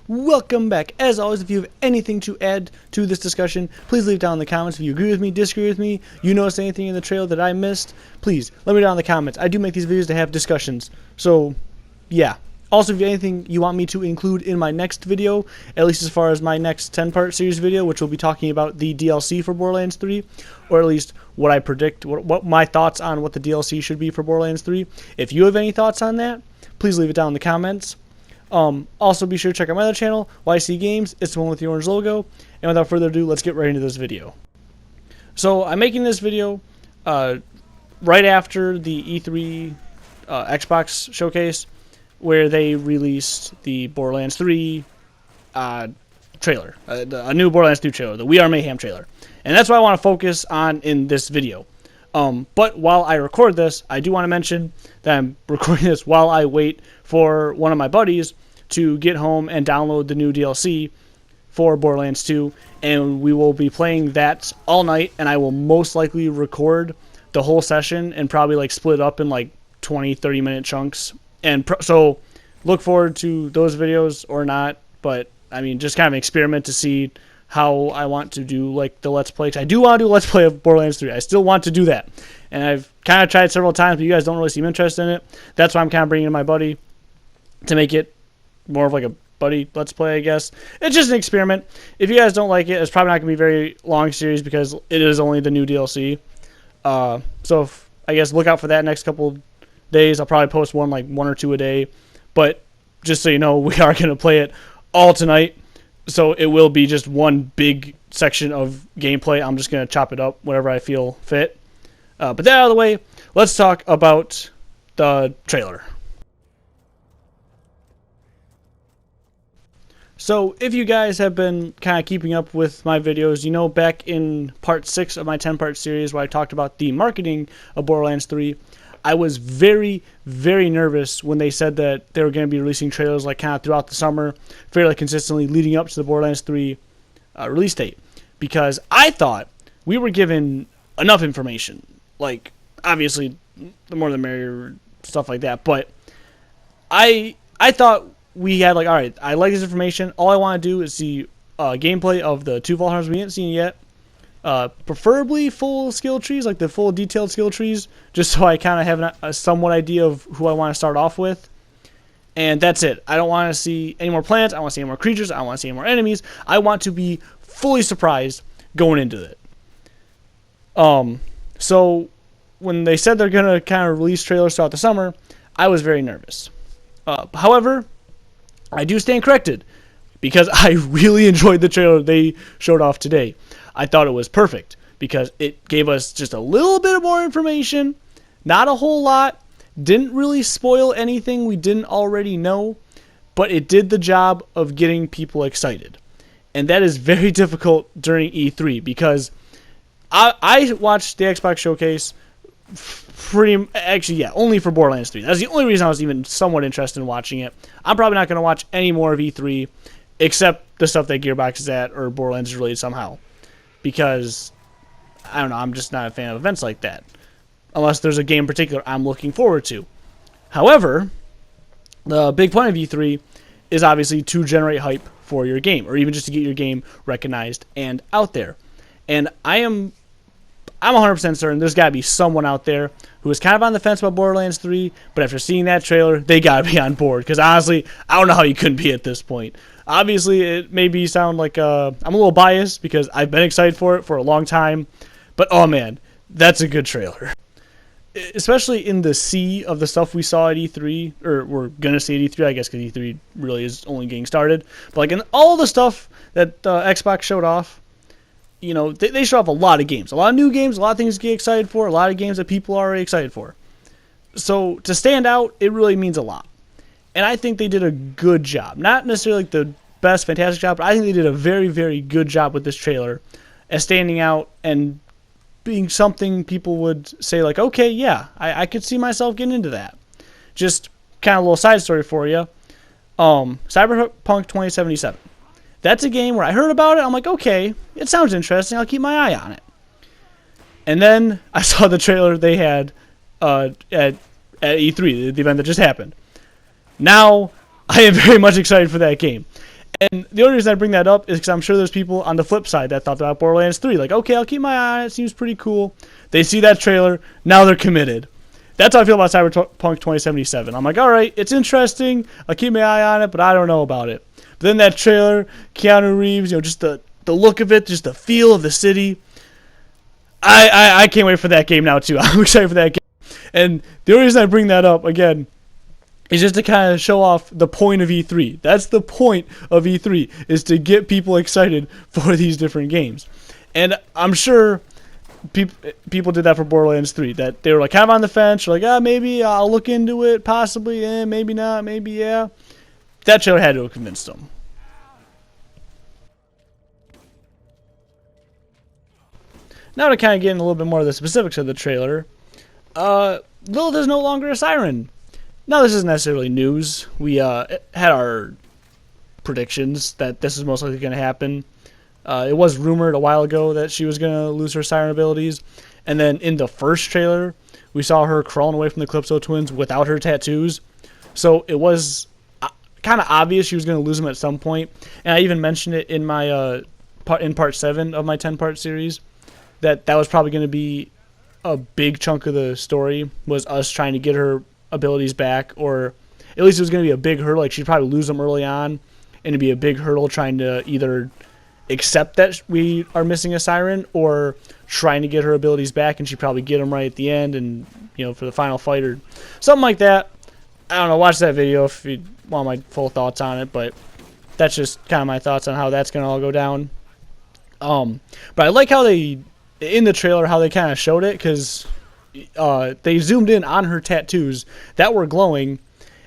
welcome back. As always, if you have anything to add to this discussion, please leave it down in the comments. If you agree with me, disagree with me, you notice anything in the trailer that I missed, please let me know down in the comments. I do make these videos to have discussions, so yeah. Also, if you have anything you want me to include in my next video, at least as far as my next 10-part series video, which will be talking about the DLC for Borderlands 3, or at least what I predict, what my thoughts on what the DLC should be for Borderlands 3. If you have any thoughts on that, please leave it down in the comments. Also, be sure to check out my other channel, YC Games. It's the one with the orange logo. And without further ado, let's get right into this video. So, I'm making this video right after the E3 Xbox showcase, where they released the Borderlands 3 trailer, a new Borderlands 2 trailer, the We Are Mayhem trailer. And that's what I want to focus on in this video. But while I record this, I do want to mention that I'm recording this while I wait for one of my buddies to get home and download the new DLC for Borderlands 2, and we will be playing that all night, and I will most likely record the whole session and probably like split up in like 20-30 minute chunks. And so look forward to those videos or not, but I mean, just kind of an experiment to see how I want to do like the Let's Play. I do want to do a Let's Play of Borderlands 3. I still want to do that. And I've kind of tried several times, but you guys don't really seem interested in it. That's why I'm kind of bringing in my buddy to make it more of like a buddy Let's Play, I guess. It's just an experiment. If you guys don't like it, it's probably not going to be a very long series because it is only the new DLC. So I guess look out for that next couple days. I'll probably post one or two a day, but just so you know, we are going to play it all tonight, so it will be just one big section of gameplay. I'm just going to chop it up whenever I feel fit. But that out of the way, let's talk about the trailer. So if you guys have been kind of keeping up with my videos, you know back in part 6 of my 10-part series where I talked about the marketing of Borderlands 3, I was very, very nervous when they said that they were going to be releasing trailers like kind of throughout the summer, fairly consistently leading up to the Borderlands 3 release date, because I thought we were given enough information. Like, obviously, the more the merrier, stuff like that, but I thought we had like, all right, I like this information. All I want to do is see gameplay of the 2 Vault Hunters we didn't see yet. Preferably full skill trees, like the full detailed skill trees, just so I kind of have a somewhat idea of who I want to start off with. And that's it. I don't want to see any more plants. I want to see any more creatures. I want to see any more enemies. I want to be fully surprised going into it. So when they said they're going to kind of release trailers throughout the summer, I was very nervous. However, I do stand corrected, because I really enjoyed the trailer they showed off today. I thought it was perfect because it gave us just a little bit more information, not a whole lot, didn't really spoil anything we didn't already know, but it did the job of getting people excited. And that is very difficult during E3 because I watched the Xbox showcase only for Borderlands 3. That's the only reason I was even somewhat interested in watching it. I'm probably not going to watch any more of E3 except the stuff that Gearbox is at or Borderlands is related somehow. Because, I don't know, I'm just not a fan of events like that. Unless there's a game in particular I'm looking forward to. However, the big point of E3 is obviously to generate hype for your game, or even just to get your game recognized and out there. And I'm 100% certain there's got to be someone out there who is kind of on the fence about Borderlands 3, but after seeing that trailer, they got to be on board. Because honestly, I don't know how you couldn't be at this point. Obviously, it maybe sound like I'm a little biased because I've been excited for it for a long time. But oh man, that's a good trailer. Especially in the sea of the stuff we saw at E3, or we're going to see at E3, I guess, because E3 really is only getting started. But like in all the stuff that Xbox showed off, you know, they show off a lot of games. A lot of new games, a lot of things to get excited for, a lot of games that people are already excited for. So to stand out, it really means a lot. And I think they did a good job. Not necessarily like the best, fantastic job, but I think they did a very, very good job with this trailer as standing out and being something people would say like, okay, yeah, I could see myself getting into that. Just kind of a little side story for you. Cyberpunk 2077. That's a game where I heard about it. I'm like, okay, it sounds interesting. I'll keep my eye on it. And then I saw the trailer they had at E3, the event that just happened. Now, I am very much excited for that game. And the only reason I bring that up is because I'm sure there's people on the flip side that thought about Borderlands 3. Like, okay, I'll keep my eye on it. It seems pretty cool. They see that trailer. Now they're committed. That's how I feel about Cyberpunk 2077. I'm like, all right, it's interesting. I'll keep my eye on it, but I don't know about it. But then that trailer, Keanu Reeves, just the look of it, just the feel of the city. I can't wait for that game now, too. I'm excited for that game. And the only reason I bring that up, again, is just to kind of show off the point of E3. That's the point of E3, is to get people excited for these different games. And I'm sure people did that for Borderlands 3, that they were like kind of on the fence, like, maybe I'll look into it, possibly, maybe not, maybe yeah. That trailer had to have convinced them. Now to kind of get in a little bit more of the specifics of the trailer, Lilith is no longer a siren. Now this isn't necessarily news. We had our predictions that this is most likely going to happen. It was rumored a while ago that she was going to lose her siren abilities. And then in the first trailer, we saw her crawling away from the Calypso twins without her tattoos. So it was kind of obvious she was going to lose them at some point. And I even mentioned it in my in part 7 of my 10-part series, that was probably going to be a big chunk of the story, was us trying to get her abilities back, or at least it was going to be a big hurdle. Like, she'd probably lose them early on, and it'd be a big hurdle trying to either accept that we are missing a siren or trying to get her abilities back, and she'd probably get them right at the end and, for the final fight or something like that. I don't know, watch that video if you want my full thoughts on it, but that's just kind of my thoughts on how that's going to all go down. But I like how they, in the trailer, how they kind of showed it, because they zoomed in on her tattoos that were glowing,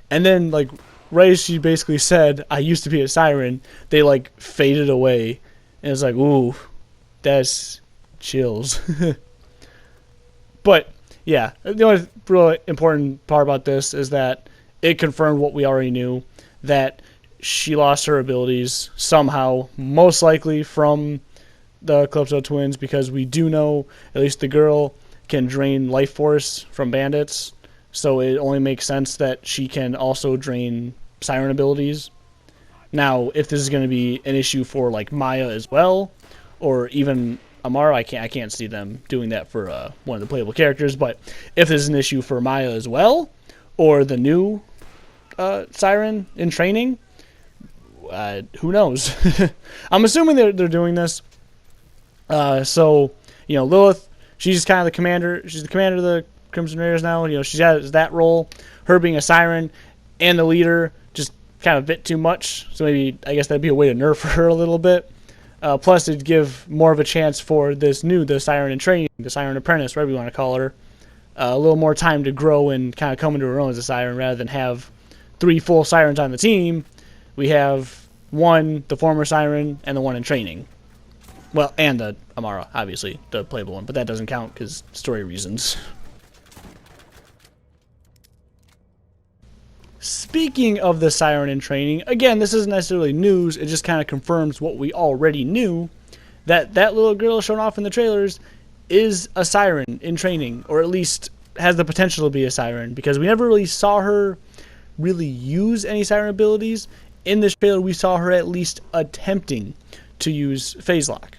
and then, like, right as she basically said, I used to be a siren, they, like, faded away, and it's like, ooh, that's chills. But, yeah, the only really important part about this is that it confirmed what we already knew, that she lost her abilities somehow, most likely from the Calypso twins, because we do know at least the girl can drain life force from bandits, so it only makes sense that she can also drain siren abilities. Now, if this is going to be an issue for like Maya as well, or even Amara, I can't see them doing that for one of the playable characters. But if this is an issue for Maya as well, or the new siren in training, who knows? I'm assuming they're doing this. So, Lilith, she's kind of the commander. She's the commander of the Crimson Raiders now. She has that role. Her being a siren and the leader just kind of a bit too much. So maybe, I guess that'd be a way to nerf her a little bit. Plus, it'd give more of a chance for the siren in training, the siren apprentice, whatever you want to call her, a little more time to grow and kind of come into her own as a siren, rather than have 3 full sirens on the team. We have one, the former siren, and the one in training. Well, and the Amara, obviously, the playable one, but that doesn't count because story reasons. Speaking of the siren in training, again, this isn't necessarily news, it just kind of confirms what we already knew, that little girl shown off in the trailers is a siren in training, or at least has the potential to be a siren, because we never really saw her really use any siren abilities. In this trailer, we saw her at least attempting to use phase lock.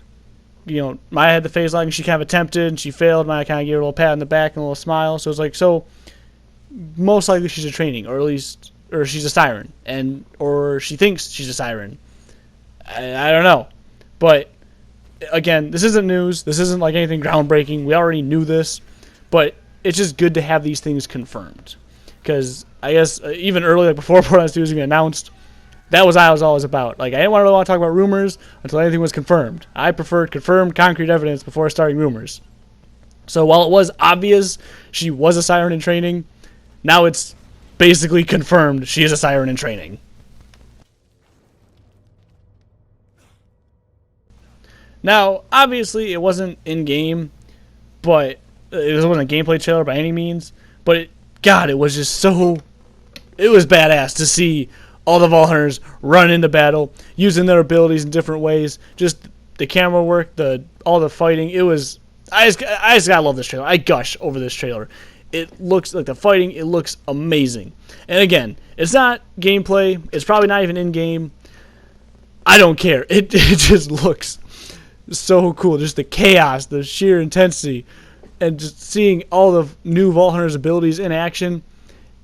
Maya had the phase lock and she kind of attempted and she failed. Maya kind of gave her a little pat on the back and a little smile. So it's like, so most likely she's a training, or she's a siren, or she thinks she's a siren. I don't know. But again, this isn't news. This isn't like anything groundbreaking. We already knew this, but it's just good to have these things confirmed. Because I guess even earlier, before Borderlands 2 was even announced, that was what I was always about. Like, I didn't really want to talk about rumors until anything was confirmed. I preferred confirmed concrete evidence before starting rumors. So while it was obvious she was a siren in training, now it's basically confirmed she is a siren in training. Now, obviously, it wasn't in-game, but it wasn't a gameplay trailer by any means, but it was just so... It was badass to see all the Vault Hunters run into battle, using their abilities in different ways. Just the camera work, all the fighting. It was... I just gotta love this trailer. I gush over this trailer. It looks like the fighting. It looks amazing. And again, it's not gameplay. It's probably not even in-game. I don't care. It just looks so cool. Just the chaos, the sheer intensity, and just seeing all the new Vault Hunter's abilities in action,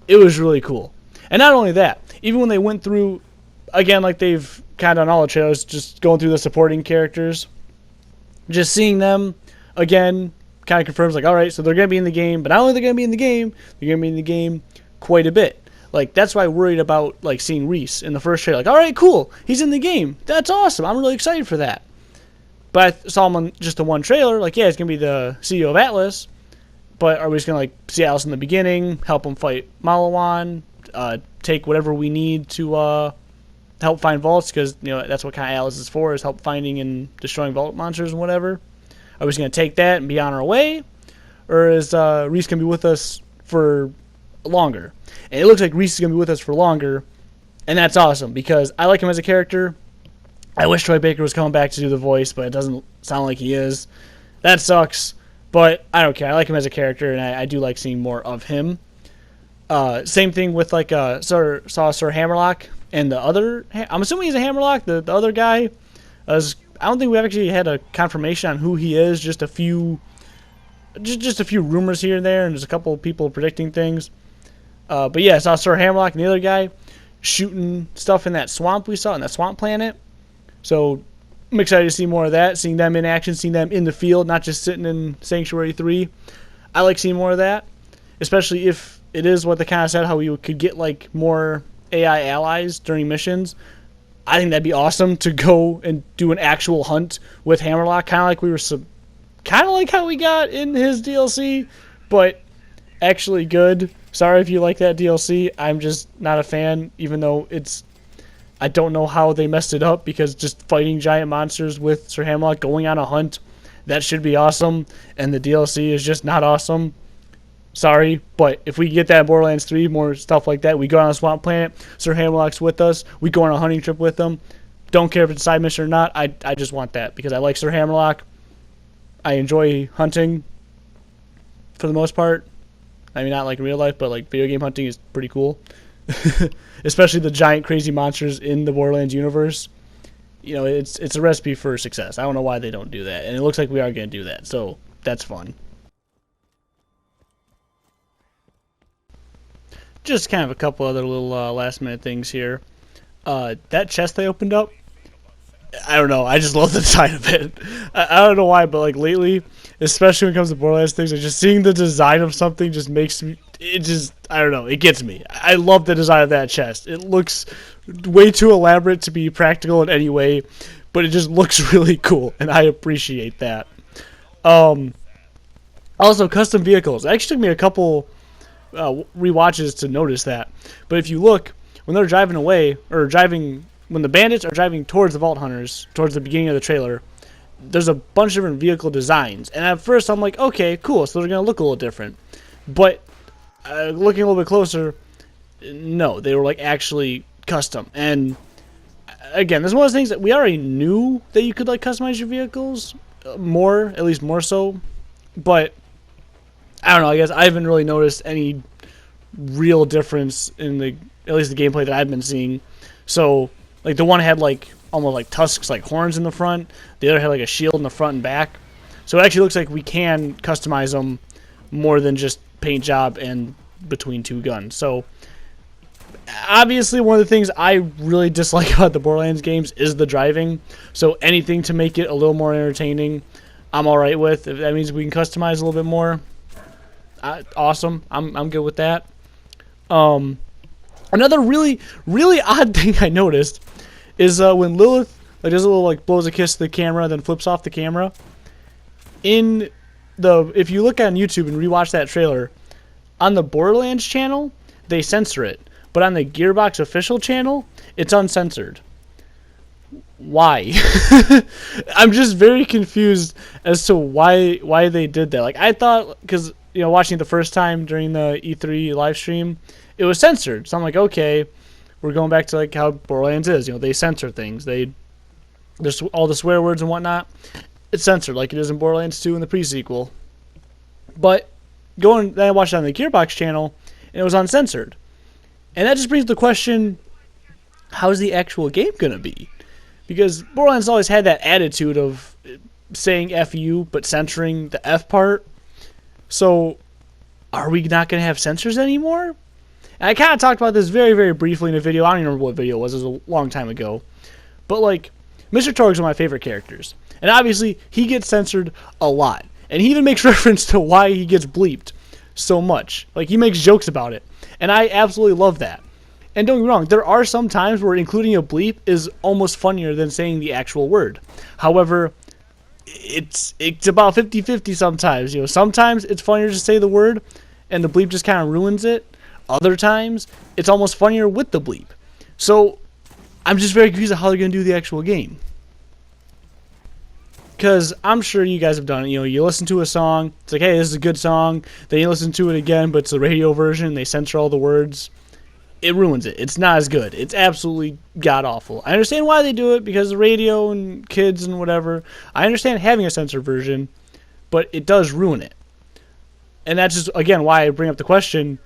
it was really cool. And not only that, even when they went through, again, like they've kind of done all the trailers, just going through the supporting characters, just seeing them again kind of confirms, like, all right, so they're going to be in the game, but not only they're going to be in the game, they're going to be in the game quite a bit. Like, that's why I worried about, like, seeing Reese in the first trailer. Like, all right, cool, he's in the game. That's awesome. I'm really excited for that. But I saw him on just the one trailer. Like, yeah, he's going to be the CEO of Atlas. But are we just going to, like, see Alice in the beginning, help him fight Malawan, take whatever we need to help find vaults? Because, you know, that's what kind of Atlas is for, is help finding and destroying vault monsters and whatever. Are we just going to take that and be on our way? Or is Reese going to be with us for longer? And it looks like Reese is going to be with us for longer. And that's awesome, because I like him as a character. I wish Troy Baker was coming back to do the voice, but it doesn't sound like he is. That sucks, but I don't care. I like him as a character, and I do like seeing more of him. Same thing with, like, saw Sir Hammerlock and the other... I'm assuming he's a Hammerlock, the other guy. I don't think we actually had a confirmation on who he is. Just a few rumors here and there, and there's a couple of people predicting things. But yeah, I saw Sir Hammerlock and the other guy shooting stuff in that swamp we saw, in that swamp planet. So I'm excited to see more of that, seeing them in action, seeing them in the field, not just sitting in Sanctuary 3. I like seeing more of that, especially if it is what they kind of said, how we could get, like, more AI allies during missions. I think that'd be awesome to go and do an actual hunt with Hammerlock, kind of like how we got in his DLC, but actually good. Sorry if you like that DLC. I'm just not a fan, even though I don't know how they messed it up, because just fighting giant monsters with Sir Hammerlock, going on a hunt, that should be awesome, and the DLC is just not awesome. Sorry, but if we get that in Borderlands 3, more stuff like that, we go on a swamp planet, Sir Hammerlock's with us, we go on a hunting trip with them. Don't care if it's a side mission or not, I just want that, because I like Sir Hammerlock. I enjoy hunting, for the most part. I mean, not like real life, but like video game hunting is pretty cool. Especially the giant crazy monsters in the Borderlands universe. You know, it's a recipe for success. I don't know why they don't do that, and it looks like we are going to do that, so that's fun. Just kind of a couple other little last minute things here. That chest they opened up, I don't know, I just love the design of it. I don't know why, but like lately, especially when it comes to Borderlands things, like just seeing the design of something just makes me, I don't know, it gets me. I love the design of that chest. It looks way too elaborate to be practical in any way, but it just looks really cool, and I appreciate that. Also, custom vehicles. It actually took me a couple rewatches to notice that. But if you look, when they're driving away, or when the bandits are driving towards the Vault Hunters, towards the beginning of the trailer, there's a bunch of different vehicle designs. And at first I'm like, okay, cool, so they're going to look a little different. But looking a little bit closer, no, they were like actually custom. And again, this is one of those things that we already knew that you could like customize your vehicles more, at least more so. But I don't know, I guess I haven't really noticed any real difference in at least the gameplay that I've been seeing. So, like, the one had, like, almost like tusks, like horns in the front. The other had, like, a shield in the front and back. So it actually looks like we can customize them more than just paint job and between two guns. So, obviously, one of the things I really dislike about the Borderlands games is the driving. So anything to make it a little more entertaining, I'm alright with. If that means we can customize a little bit more, awesome. I'm good with that. Another really, really odd thing I noticed is when Lilith does a little blows a kiss to the camera, then flips off the camera. If you look on YouTube and rewatch that trailer, on the Borderlands channel they censor it, but on the Gearbox official channel it's uncensored. Why? I'm just very confused as to why they did that. Like, I thought, because watching it the first time during the E3 live stream, it was censored. So I'm like, okay, we're going back to like how Borderlands is. They censor things. There's all the swear words and whatnot. It's censored like it is in Borderlands 2 in the pre-sequel. But then I watched it on the Gearbox channel, and it was uncensored. And that just brings the question, how's the actual game going to be? because Borderlands always had that attitude of saying F you, but censoring the F part. So, are we not going to have censors anymore? And I kind of talked about this very, very briefly in a video. I don't even remember what video it was. It was a long time ago. But, like, Mr. Torg's one of my favorite characters. And obviously, he gets censored a lot. And he even makes reference to why he gets bleeped so much. Like, he makes jokes about it. And I absolutely love that. And don't get me wrong, there are some times where including a bleep is almost funnier than saying the actual word. However, it's about 50-50 sometimes. You know, sometimes it's funnier to say the word and the bleep just kind of ruins it. Other times, it's almost funnier with the bleep. So, I'm just very confused on how they're going to do the actual game. Because I'm sure you guys have done it. You know, you listen to a song, it's like, hey, this is a good song. Then you listen to it again, but it's the radio version. They censor all the words. It ruins it. It's not as good. It's absolutely god-awful. I understand why they do it, because of radio and kids and whatever. I understand having a censored version, but it does ruin it. And that's just, again, why I bring up the question,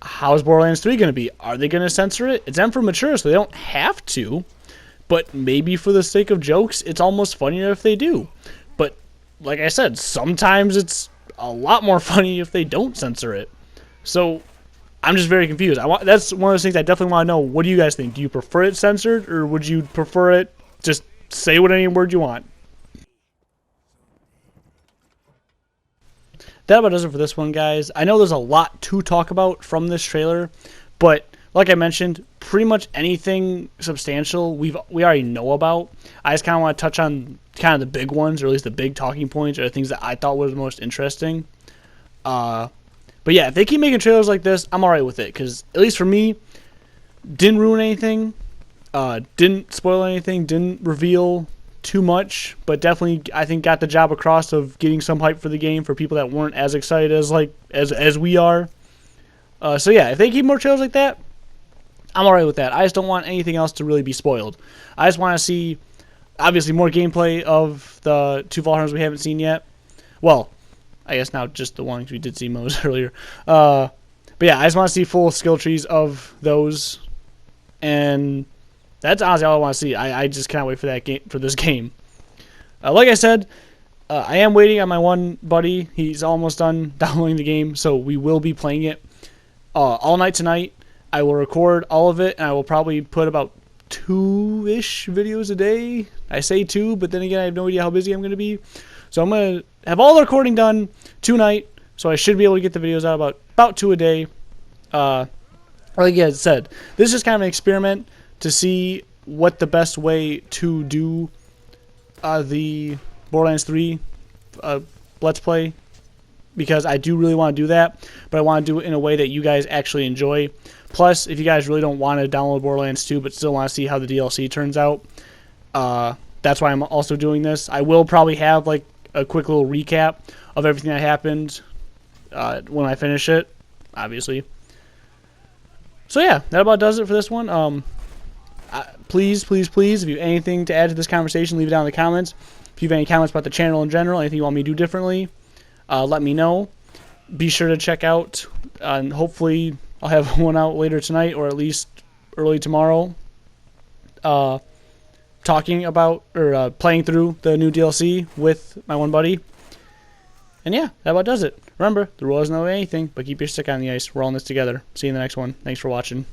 how's Borderlands 3 going to be? Are they going to censor it? It's M for mature, so they don't have to. But maybe for the sake of jokes, it's almost funnier if they do. But, like I said, sometimes it's a lot more funny if they don't censor it. So, I'm just very confused. That's one of those things I definitely want to know. What do you guys think? Do you prefer it censored, or would you prefer it just say what any word you want? That about does it for this one, guys. I know there's a lot to talk about from this trailer, but like I mentioned, pretty much anything substantial we already know about. I just kind of want to touch on kind of the big ones, or at least the big talking points, or the things that I thought were the most interesting. But yeah, if they keep making trailers like this, I'm alright with it, because at least for me, didn't ruin anything, didn't spoil anything, didn't reveal too much, but definitely I think got the job across of getting some hype for the game for people that weren't as excited as we are. So yeah, if they keep more trailers like that, I'm alright with that. I just don't want anything else to really be spoiled. I just want to see, obviously, more gameplay of the two Vault Hunters we haven't seen yet. Well, I guess now just the ones we did see most earlier. But yeah, I just want to see full skill trees of those, and that's honestly all I want to see. I just cannot wait for that game, for this game. Like I said, I am waiting on my one buddy. He's almost done downloading the game, so we will be playing it all night tonight. I will record all of it, and I will probably put about 2-ish videos a day. I say 2, but then again, I have no idea how busy I'm going to be. So I'm going to have all the recording done tonight, so I should be able to get the videos out about 2 a day. Like I said, this is just kind of an experiment to see what the best way to do the Borderlands 3 Let's Play, because I do really want to do that, but I want to do it in a way that you guys actually enjoy. Plus, if you guys really don't want to download Borderlands 2 but still want to see how the DLC turns out, that's why I'm also doing this. I will probably have like a quick little recap of everything that happened when I finish it, obviously. So yeah, that about does it for this one. Please, please, please, if you have anything to add to this conversation, leave it down in the comments. If you have any comments about the channel in general, anything you want me to do differently, let me know. Be sure to check out, and hopefully I'll have one out later tonight, or at least early tomorrow, talking about, or playing through the new DLC with my one buddy. And yeah, that about does it. Remember, the rule doesn't know anything, but keep your stick on the ice. We're all in this together. See you in the next one. Thanks for watching.